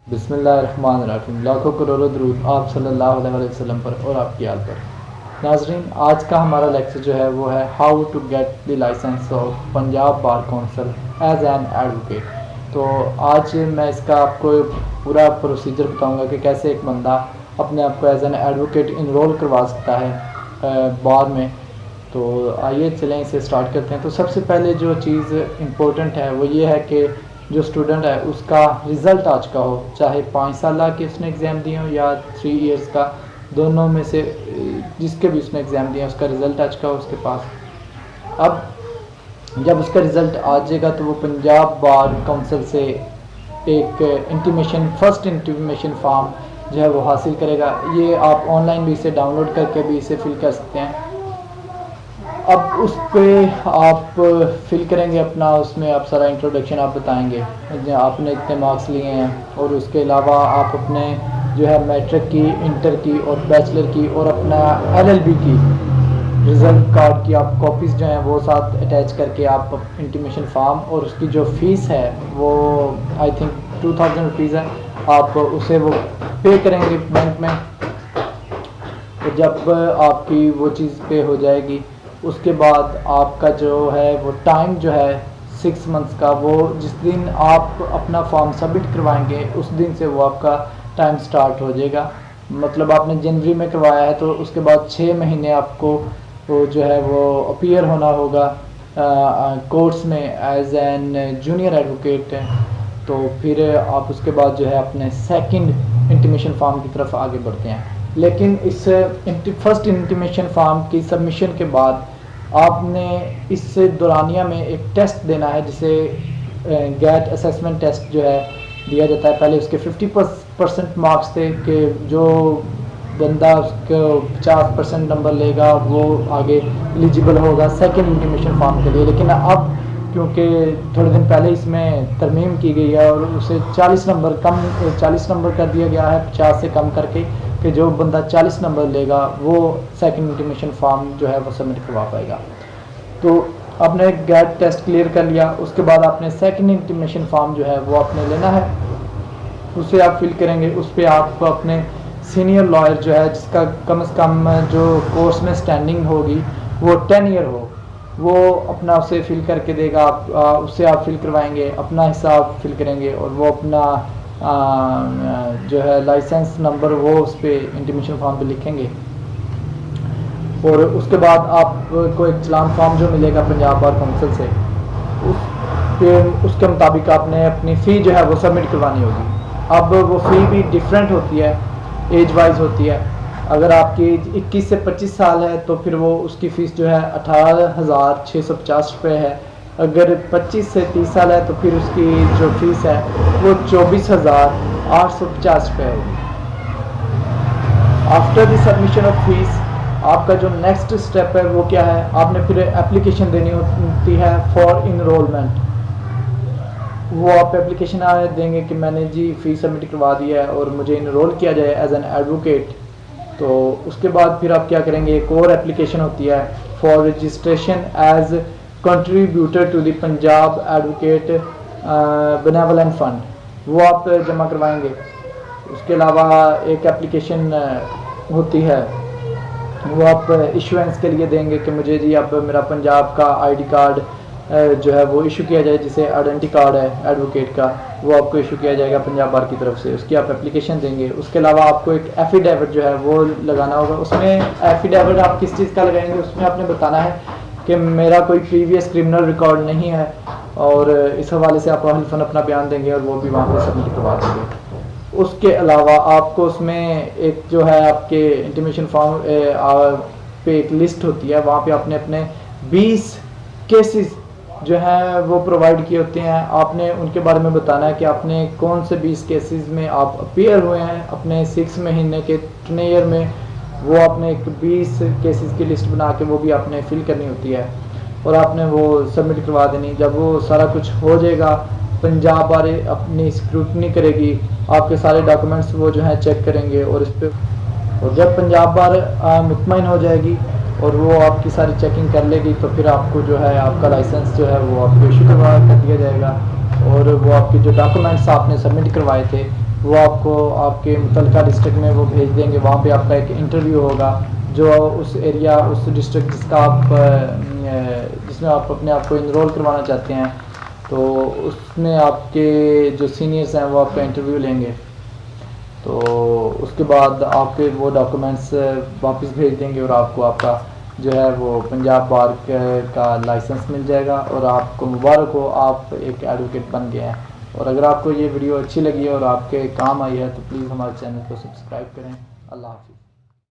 बिस्मिल्लाहिर्रहमानिर्रहीम। लाखों करोड़ों दरूद आप सल्लल्लाहु अलैहि वसल्लम पर और आपकी आल पर। नाजरीन, आज का हमारा लेक्चर जो है वो है how to get the license of Punjab bar council as an advocate. तो आज मैं इसका आपको पूरा प्रोसीजर बताऊंगा कि कैसे एक बंदा अपने आप को एज एन एडवोकेट इनरोल करवा सकता है बार में। तो आइए चलें इसे स्टार्ट करते हैं। तो सबसे पहले जो चीज़ इम्पोर्टेंट है वो ये है कि जो स्टूडेंट है उसका रिज़ल्ट आ चुका हो, चाहे 5 साल के उसने एग्ज़ाम दिए हो या 3 इयर्स का, दोनों में से जिसके भी उसने एग्ज़ाम दिया उसका रिज़ल्ट आ चुका हो उसके पास। अब जब उसका रिज़ल्ट आ जाएगा तो वो पंजाब बार काउंसिल से एक फर्स्ट इंटीमेशन फॉर्म जो है वो हासिल करेगा। ये आप ऑनलाइन भी इसे डाउनलोड करके भी इसे फिल कर सकते हैं। अब उस पर आप फिल करेंगे अपना, उसमें आप सारा इंट्रोडक्शन आप बताएंगे, आपने इतने मार्क्स लिए हैं, और उसके अलावा आप अपने जो है मैट्रिक की, इंटर की और बैचलर की और अपना LLB की रिज़ल्ट कार्ड की आप कॉपीज़ जो हैं वो साथ अटैच करके आप इंटीमेशन फॉर्म, और उसकी जो फ़ीस है वो आई थिंक 2000 रुपीज़ है, आप उसे वो पे करेंगे बैंक में। और जब आपकी वो चीज़ पे हो जाएगी उसके बाद आपका जो है वो टाइम जो है 6 मंथ्स का, वो जिस दिन आप अपना फॉर्म सबमिट करवाएंगे उस दिन से वो आपका टाइम स्टार्ट हो जाएगा। मतलब आपने जनवरी में करवाया है तो उसके बाद 6 महीने आपको वो जो है वो अपीयर होना होगा कोर्ट्स में एज एन जूनियर एडवोकेट। तो फिर आप उसके बाद जो है अपने सेकंड इंटीमेशन फॉर्म की तरफ आगे बढ़ते हैं। लेकिन इस फर्स्ट इंटीमेशन फॉर्म की सबमिशन के बाद आपने इस दौरानिया में एक टेस्ट देना है जिसे गैट असेसमेंट टेस्ट जो है दिया जाता है। पहले उसके 50% मार्क्स थे कि जो बंदा उसको 50% नंबर लेगा वो आगे एलिजिबल होगा सेकंड इंटीमेशन फॉर्म के लिए। लेकिन अब क्योंकि थोड़े दिन पहले इसमें तरमीम की गई है और उसे 40 नंबर कर दिया गया है 50 से कम करके, कि जो बंदा 40 नंबर लेगा वो सेकंड इंटीमेशन फॉर्म जो है वो सबमिट करवा पाएगा। तो आपने गैट टेस्ट क्लियर कर लिया, उसके बाद आपने सेकंड इंटीमेशन फॉर्म जो है वो आपने लेना है, उसे आप फिल करेंगे। उस पर आप अपने सीनियर लॉयर जो है जिसका कम से कम जो कोर्स में स्टैंडिंग होगी वो 10 ईयर हो, वो अपना उसे फिल करके देगा। आप उससे आप फिल करवाएंगे, अपना हिस्सा आप फिल करेंगे और वो अपना जो है लाइसेंस नंबर वो उस पर इंटीमेशन फॉर्म पे लिखेंगे। और उसके बाद आपको एक चलान फॉर्म जो मिलेगा पंजाब बार काउंसिल से, उसके मुताबिक आपने अपनी फ़ी जो है वो सबमिट करवानी होगी। अब वो फ़ी भी डिफरेंट होती है, एज वाइज होती है। अगर आपकी 21 से 25 साल है तो फिर वो उसकी फ़ीस जो है 18,650 रुपये है। अगर 25 से 30 साल है तो फिर उसकी जो फ़ीस है वो 24,850 रुपये होगी। After the submission of fees आपका जो नेक्स्ट स्टेप है वो क्या है, आपने फिर एप्लीकेशन देनी होती है फॉर इनरोलमेंट। वो आप एप्लीकेशन देंगे कि मैंने जी फ़ीस सबमिट करवा दी है और मुझे इनरोल किया जाए एज एन एडवोकेट। तो उसके बाद फिर आप क्या करेंगे, एक और एप्लीकेशन होती है for registration as contributor to the Punjab advocate benevolent fund, वो आप जमा करवाएंगे। उसके अलावा एक एप्लीकेशन होती है वो आप इशुएंस के लिए देंगे कि मुझे जी अब मेरा पंजाब का ID कार्ड जो है वो इशू किया जाए, जिसे आइडेंटिटी कार्ड है एडवोकेट का, वो आपको इशू किया जाएगा पंजाब बार की तरफ से, उसकी आप एप्लीकेशन देंगे। उसके अलावा आपको एक एफिडेविट जो है वो लगाना होगा। उसमें एफिडेविट आप किस चीज़ का लगाएंगे, उसमें आपने बताना है कि मेरा कोई प्रीवियस क्रिमिनल रिकॉर्ड नहीं है, और इस हवाले से आप हल्फन अपना बयान देंगे और वो भी वहाँ पर सबमिट करवा देंगे। उसके अलावा आपको उसमें एक जो है आपके इंटीमेशन फॉर्म पे एक लिस्ट होती है, वहाँ पे आपने अपने 20 केसेस जो हैं वो प्रोवाइड किए होते हैं। आपने उनके बारे में बताना है कि आपने कौन से 20 केसेस में आप अपीयर हुए हैं अपने 6 महीने के टेन्योर में। वो आपने एक 20 केसेस की लिस्ट बना के वो भी आपने फिल करनी होती है और आपने वो सबमिट करवा देनी। जब वो सारा कुछ हो जाएगा, पंजाब बार अपनी स्क्रूटनी करेगी, आपके सारे डॉक्यूमेंट्स वो जो है चेक करेंगे, और इस पर और जब पंजाब बार मुतमईन हो जाएगी और वो आपकी सारी चेकिंग कर लेगी तो फिर आपको जो है आपका लाइसेंस जो है वो आपको इशू करवा कर दिया जाएगा, और वो आपके जो डॉक्यूमेंट्स आपने सबमिट करवाए थे वो आपको आपके मुतलका डिस्ट्रिक्ट में वो भेज देंगे। वहाँ पे आपका एक इंटरव्यू होगा जो उस एरिया, उस डिस्ट्रिक्ट जिसमें आप अपने आप को इनरोल करवाना चाहते हैं, तो उसमें आपके जो सीनियर्स हैं वो आपका इंटरव्यू लेंगे। तो उसके बाद आपके वो डॉक्यूमेंट्स वापस भेज देंगे और आपको आपका जो है वो पंजाब बार का लाइसेंस मिल जाएगा और आपको मुबारक हो, आप एक एडवोकेट बन गए हैं। और अगर आपको ये वीडियो अच्छी लगी है और आपके काम आई है तो प्लीज़ हमारे चैनल को सब्सक्राइब करें। अल्लाह हाफ़िज़।